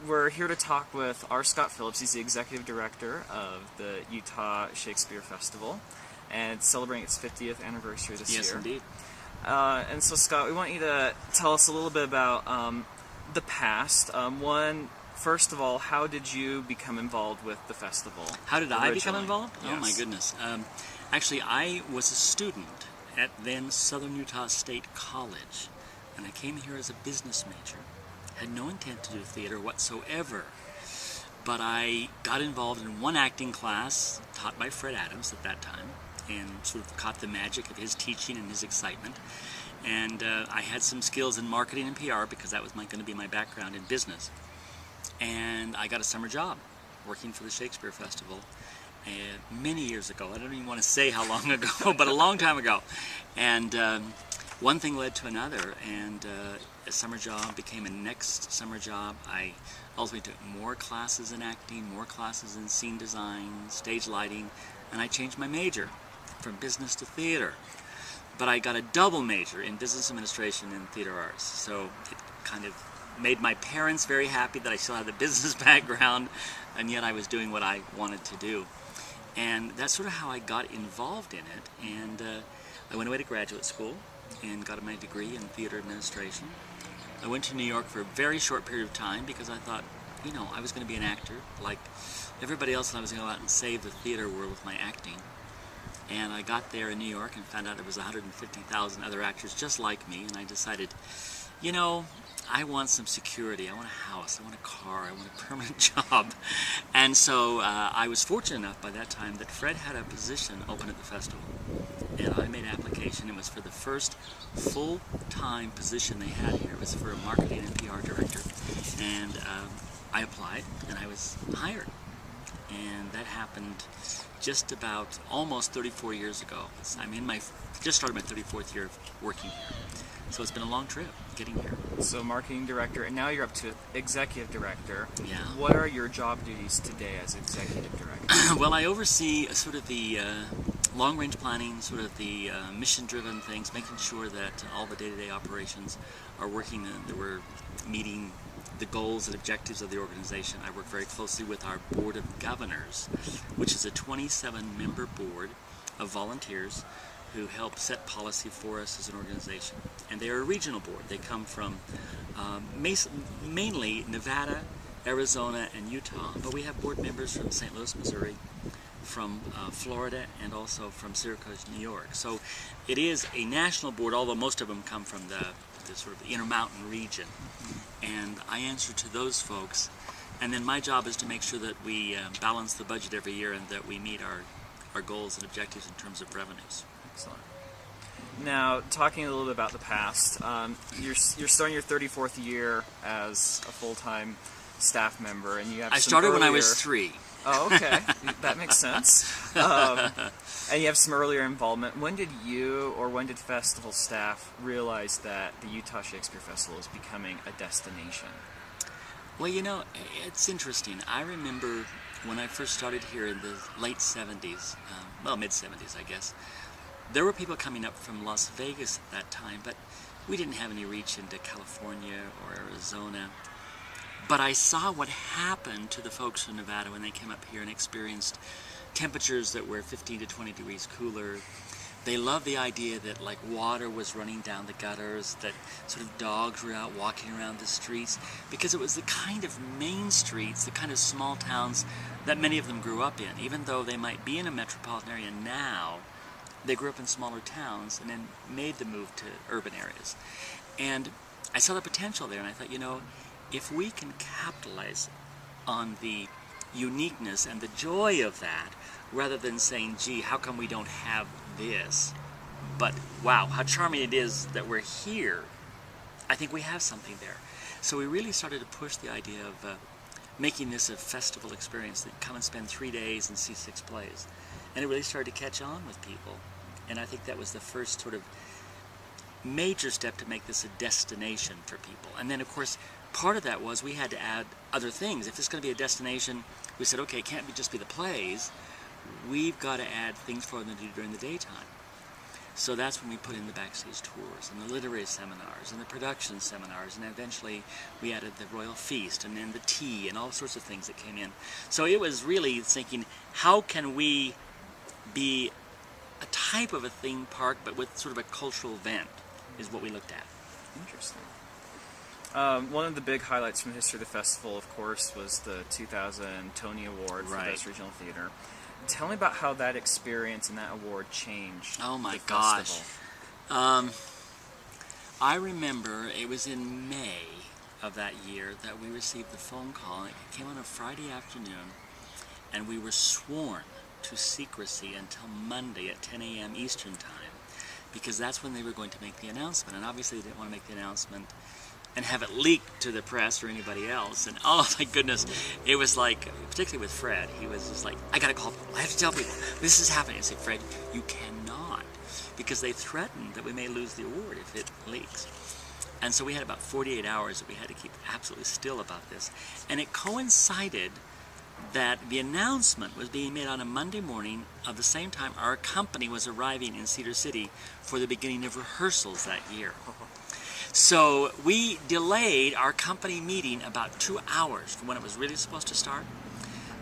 we're here to talk with R. Scott Phillips. He's the executive director of the Utah Shakespeare Festival, and it's celebrating its 50th anniversary this year. Yes, indeed. And so, Scott, we want you to tell us a little bit about the past. First of all, how did you become involved with the festival? How did I become involved? Yes. Oh, my goodness. Actually, I was a student at then Southern Utah State College, and I came here as a business major. Had no intent to do theater whatsoever, but I got involved in one acting class taught by Fred Adams at that time, and sort of caught the magic of his teaching and his excitement. And I had some skills in marketing and PR because that was going to be my background in business. And I got a summer job working for the Shakespeare Festival many years ago. I don't even want to say how long ago, but a long time ago. And one thing led to another, and a summer job became a next summer job. I ultimately took more classes in acting, more classes in scene design, stage lighting, and I changed my major from business to theater. But I got a double major in business administration and theater arts, so it kind of made my parents very happy that I still had the business background, and yet I was doing what I wanted to do. And that's sort of how I got involved in it. And I went away to graduate school and got my degree in theater administration. I went to New York for a very short period of time because I thought, you know, I was going to be an actor like everybody else, and I was going to go out and save the theater world with my acting. And I got there in New York and found out there was 150,000 other actors just like me, and I decided, you know, I want some security. I want a house. I want a car. I want a permanent job. And so I was fortunate enough by that time that Fred had a position open at the festival. And I made an application. It was for the first full-time position they had here. It was for a marketing and PR director. And I applied, and I was hired. And that happened just about almost 34 years ago. I'm in just started my 34th year of working here. So it's been a long trip getting here. So marketing director, and now you're up to executive director. Yeah. What are your job duties today as executive director? Well, I oversee sort of the long-range planning, sort of the mission-driven things, making sure that all the day-to-day operations are working and that we're meeting the goals and objectives of the organization. I work very closely with our Board of Governors, which is a 27-member board of volunteers who help set policy for us as an organization. And they are a regional board. They come from mainly Nevada, Arizona, and Utah. But we have board members from St. Louis, Missouri, from Florida, and also from Syracuse, New York. So it is a national board, although most of them come from the sort of Intermountain region. And I answer to those folks. And then my job is to make sure that we balance the budget every year and that we meet our goals and objectives in terms of revenues. Excellent. Now, talking a little bit about the past, you're starting your 34th year as a full-time staff member, and you have. I started when I was 3. Oh, okay, that makes sense. And you have some earlier involvement. When did festival staff realize that the Utah Shakespeare Festival is becoming a destination? Well, you know, it's interesting. I remember when I first started here in the late 70s, mid-70s, I guess. There were people coming up from Las Vegas at that time, but we didn't have any reach into California or Arizona. But I saw what happened to the folks from Nevada when they came up here and experienced temperatures that were 15 to 20 degrees cooler. They loved the idea that like water was running down the gutters, that sort of dogs were out walking around the streets, because it was the kind of main streets, the kind of small towns that many of them grew up in. Even though they might be in a metropolitan area now, they grew up in smaller towns and then made the move to urban areas. And I saw the potential there, and I thought, you know, if we can capitalize on the uniqueness and the joy of that, rather than saying, gee, how come we don't have this? But wow, how charming it is that we're here. I think we have something there. So we really started to push the idea of making this a festival experience, that come and spend 3 days and see 6 plays. And it really started to catch on with people. And I think that was the first sort of major step to make this a destination for people. And then, of course, part of that was we had to add other things. If this is going to be a destination, we said, okay, it can't just be the plays. We've got to add things for them to do during the daytime. So that's when we put in the backstage tours and the literary seminars and the production seminars, and eventually we added the royal feast and then the tea and all sorts of things that came in. So it was really thinking, how can we be a type of a theme park but with sort of a cultural event is what we looked at. Interesting. One of the big highlights from the history of the festival, of course, was the 2000 Tony Award for Right. Best Regional Theater. Tell me about how that experience and that award changed Oh my the gosh. festival. I remember it was in May of that year that we received the phone call. It came on a Friday afternoon, and we were sworn to secrecy until Monday at 10 a.m. Eastern Time, because that's when they were going to make the announcement. And obviously they didn't want to make the announcement and have it leaked to the press or anybody else. And oh my goodness, it was like, particularly with Fred, he was just like, I gotta call people, I have to tell people, this is happening. I said, Fred, you cannot, because they threatened that we may lose the award if it leaks. And so we had about 48 hours that we had to keep absolutely still about this. And it coincided that the announcement was being made on a Monday morning of the same time our company was arriving in Cedar City for the beginning of rehearsals that year. So we delayed our company meeting about 2 hours from when it was really supposed to start,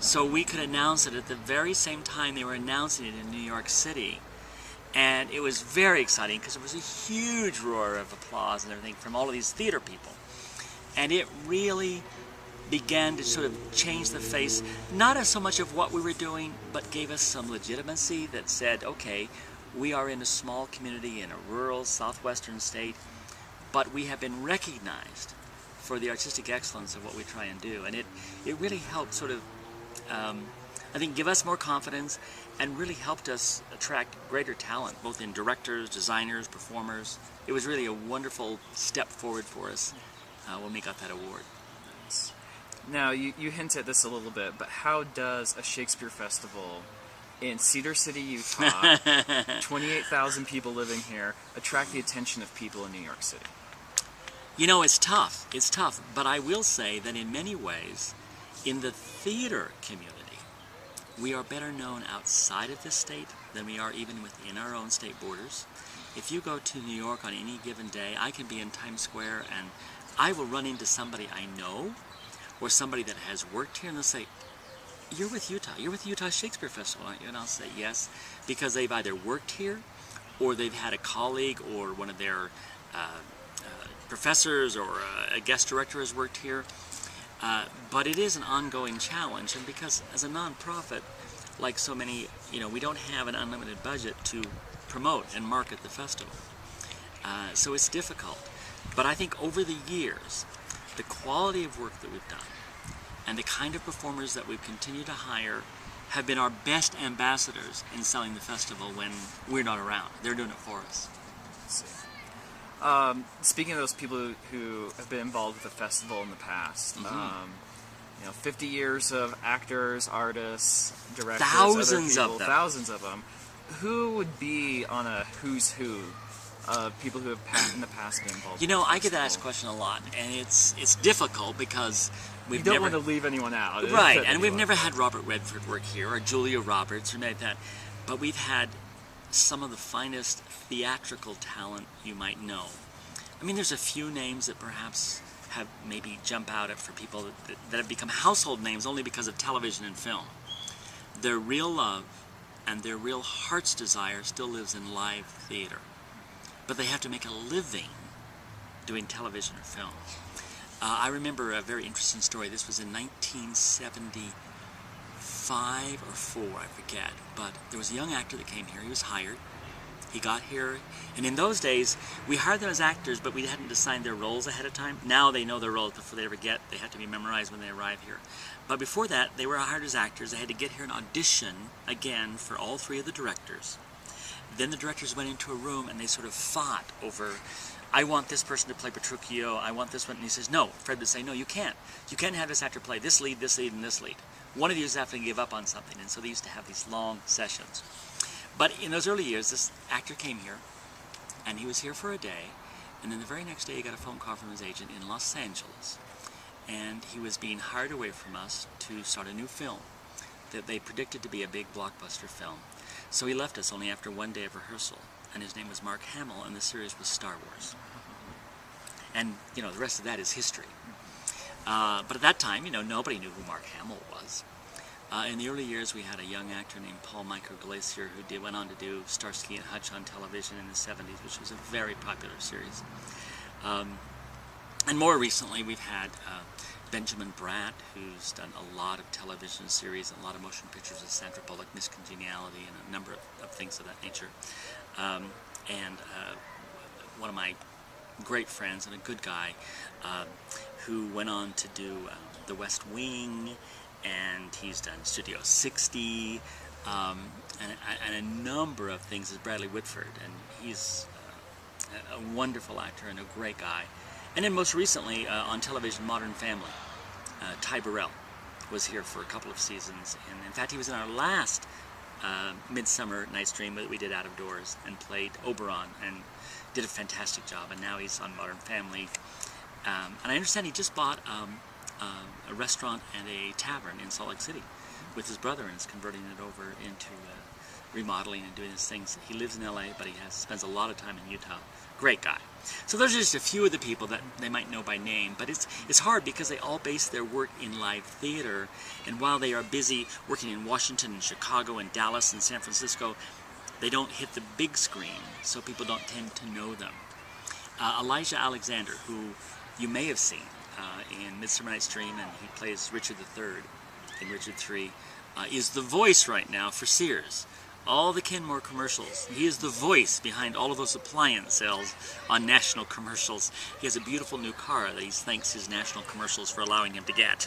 so we could announce it at the very same time they were announcing it in New York City. And it was very exciting because there was a huge roar of applause and everything from all of these theater people. And it really began to sort of change the face, not as so much of what we were doing, but gave us some legitimacy that said, okay, we are in a small community in a rural southwestern state, but we have been recognized for the artistic excellence of what we try and do. And it really helped sort of, I think, give us more confidence and really helped us attract greater talent, both in directors, designers, performers. It was really a wonderful step forward for us when we got that award. Now, you hint at this a little bit, but how does a Shakespeare Festival in Cedar City, Utah, 28,000 people living here, attract the attention of people in New York City? You know, it's tough. It's tough. But I will say that in many ways, in the theater community, we are better known outside of this state than we are even within our own state borders. If you go to New York on any given day, I can be in Times Square and I will run into somebody I know or somebody that has worked here, and they'll say, you're with Utah. You're with the Utah Shakespeare Festival, aren't you? And I'll say yes, because they've either worked here or they've had a colleague or one of their professors or a guest director has worked here. But it is an ongoing challenge, and because as a nonprofit, like so many, we don't have an unlimited budget to promote and market the festival. So it's difficult. But I think over the years, the quality of work that we've done and the kind of performers that we've continued to hire have been our best ambassadors in selling the festival when we're not around. They're doing it for us. Speaking of those people who have been involved with the festival in the past, 50 years of actors, artists, directors, thousands other people, of them. Thousands of them. Who would be on a who's who of people who have in the past been involved? With the I get festival? asked this question a lot, and it's difficult because You don't want to leave anyone out. Right, and we've never had Robert Redford work here, or Julia Roberts, or anything like that. But we've had some of the finest theatrical talent you might know. I mean, there's a few names that perhaps have maybe jump out at for people that have become household names only because of television and film. Their real love and their real heart's desire still lives in live theater. But they have to make a living doing television or film. I remember a very interesting story. This was in 1975 or 4, I forget. But there was a young actor that came here. He was hired. He got here, and in those days, we hired them as actors, but we hadn't assigned their roles ahead of time. Now they know their roles before they ever get. They have to be memorized when they arrive here. But before that, they were hired as actors. They had to get here and audition again for all 3 of the directors. Then the directors went into a room and they sort of fought over, I want this person to play Petruchio, I want this one. And he says, no. Fred would say, no, you can't. You can't have this actor play this lead, and this lead. One of you is having to give up on something. And so they used to have these long sessions. But in those early years, this actor came here, and he was here for a day, and then the very next day he got a phone call from his agent in Los Angeles, and he was being hired away from us to start a new film that they predicted to be a big blockbuster film. So he left us only after one day of rehearsal, and his name was Mark Hamill, and the series was Star Wars. And, you know, the rest of that is history. But at that time, you know, nobody knew who Mark Hamill was. In the early years, we had a young actor named Paul Michael Glacier who went on to do Starsky and Hutch on television in the 70s, which was a very popular series. And more recently, we've had Benjamin Bratt, who's done a lot of television series and a lot of motion pictures with Sandra Bullock, Miss Congeniality, and a number of things of that nature. And one of my great friends and a good guy who went on to do The West Wing, and he's done Studio 60, and a number of things is Bradley Whitford, and he's a wonderful actor and a great guy. And then most recently on television, Modern Family, Ty Burrell was here for a couple of seasons, and in fact he was in our last Midsummer Night's Dream that we did out of doors, and played Oberon and did a fantastic job, and now he's on Modern Family. And I understand he just bought a restaurant and a tavern in Salt Lake City with his brother, and is converting it over into remodeling and doing his things. He lives in LA, but he spends a lot of time in Utah. Great guy. So those are just a few of the people that they might know by name, but it's hard because they all base their work in live theater, and while they are busy working in Washington and Chicago and Dallas and San Francisco, they don't hit the big screen, so people don't tend to know them. Elijah Alexander, who you may have seen in Midsummer Night's Dream, and he plays Richard III in Richard III, is the voice right now for Sears. All the Kenmore commercials. He is the voice behind all of those appliance sales on national commercials. He has a beautiful new car that he thanks his national commercials for allowing him to get.